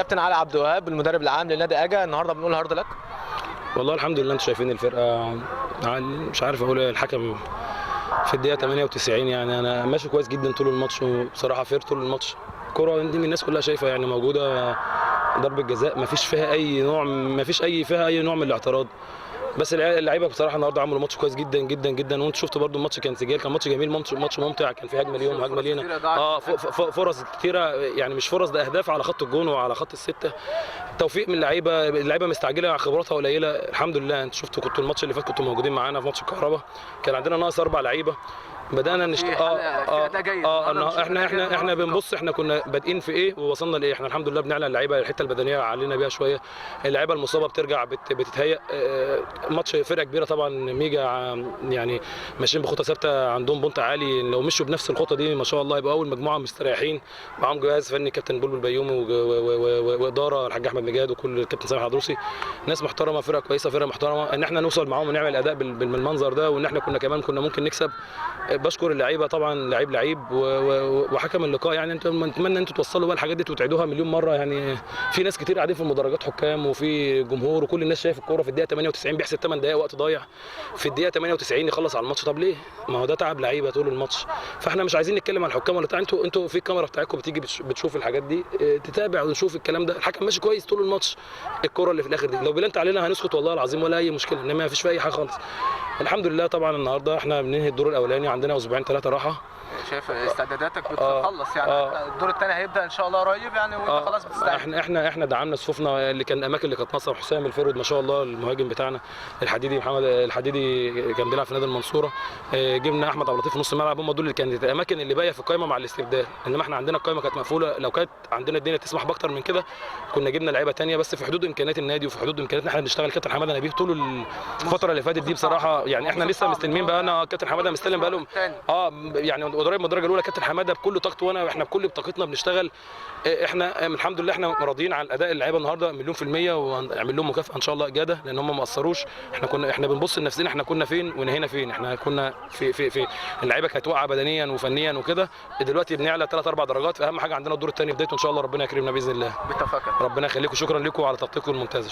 كابتن علي عبد الوهاب المدرب العام لنادي اجا، النهارده بنقول هارد لك. والله الحمد لله، انتوا شايفين الفرقه، مش عارف اقول الحكم في الدقيقه 98 يعني انا ماشي كويس جدا طول الماتش، وبصراحه فير طول الماتش. الكره دي الناس كلها شايفه يعني موجوده، ضربه جزاء ما فيش فيها اي نوع، من الاعتراض. بس اللعيبه بصراحه النهارده عملوا ماتش كويس جدا جدا جدا، وانت شفت برده الماتش كان سجال، كان ماتش جميل، ماتش ممتع، كان في هجمه ليهم وهجمه لينا. فرص كتيره يعني، مش فرص، ده اهداف على خط الجون وعلى خط السته. توفيق من اللعيبه مستعجله، خبراتها قليله. الحمد لله انت شفتوا، كنتوا الماتش اللي فات كنتوا موجودين معانا في ماتش الكهرباء، كان عندنا ناقص 4 لعيبه. بدانا احنا بنبص احنا كنا بادئين في ايه ووصلنا لايه. احنا الحمد لله بنعلى اللعيبه، الحته البدنيه علينا بيها شويه، اللعيبه المصابه بترجع بتتهيأ. ماتش فرقه كبيره طبعا، ميجا يعني ماشيين بخطه ثابته، عندهم بونت عالي، لو مشوا بنفس الخطه دي ما شاء الله يبقى اول مجموعه مستريحين. معاهم جهاز فني كابتن بلبل البيومي واداره الحاج احمد نجاد وكل الكابتن سامح عدروسي، ناس محترمه، فرقه كويسه، فرقه محترمه. ان احنا نوصل معاهم ونعمل اداء بالمنظر ده، وان احنا كنا ممكن نكسب. بشكر اللعيبه طبعا، لعيب وحكم اللقاء. يعني نتمنى ان انتوا توصلوا بقى الحاجات دي وتعيدوها مليون مره. يعني في ناس كتير قاعدين في المدرجات، حكام وفي جمهور، وكل الناس شايف الكوره في الدقيقه 98 بيحسب 8 دقائق وقت ضايع، في الدقيقه 98 يخلص على الماتش. طب ليه؟ ما هو ده تعب لعيبه طول الماتش. فاحنا مش عايزين نتكلم عن الحكام ولا بتاع، انتوا في الكاميرا بتاعتكم بتيجي بتشوف الحاجات دي، تتابع ونشوف الكلام ده. الحكم ماشي كويس طول الماتش، الكوره اللي في الاخر دي لو بلنت علينا هنسكت والله العظيم ولا اي مشكله، انما ما فيش في اي حاجه خالص. الحمد لله. طبعا النهارده احنا بننهي الدور الاولاني، عندنا اسبوعين 3 راحه. شايف استعداداتك بتخلص يعني الدور الثاني هيبدا ان شاء الله قريب يعني، وانت خلاص بتستعد. احنا دعمنا صفوفنا اللي كان الاماكن اللي كانت ناقصه. حسام الفرود ما شاء الله المهاجم بتاعنا، الحديدي محمد الحديدي كان بيلعب في نادي المنصوره، جبنا احمد عبد اللطيف في نص الملعب. هم دول اللي كانت الاماكن اللي باقيه في القائمه مع الاستبدال، انما احنا عندنا القائمه كانت مقفوله. لو كانت عندنا الدنيا تسمح باكتر من كده كنا جبنا لعيبه ثانيه، بس في حدود امكانيات النادي وفي حدود امكانياتنا احنا بنشتغل. كابتن حماده نبيه طول الفتره اللي فاتت دي بصراحه يعني احنا لسه مستلمين بقى لنا، كابتن حماده مستلم بقى لهم يعني قريب من الدرجه الاولى. كابتن حماده بكل طاقته، وانا احنا بكل طاقتنا بنشتغل. احنا الحمد لله احنا راضيين عن اداء اللعيبه النهارده 100%، وهنعمل لهم مكافاه ان شاء الله اجاده، لان هم ما قصروش. احنا بنبص لنفسنا، احنا كنا فين ونهينا فين. احنا كنا في اللعيبه كانت واقعه بدنيا وفنيا وكده، دلوقتي بنعلى 3 4 درجات. فاهم حاجه عندنا الدور الثاني بدايته ان شاء الله، ربنا يكرمنا باذن الله. بالتوفيق. ربنا يخليكم، شكرا لكم على تغطيتكم الممتازه.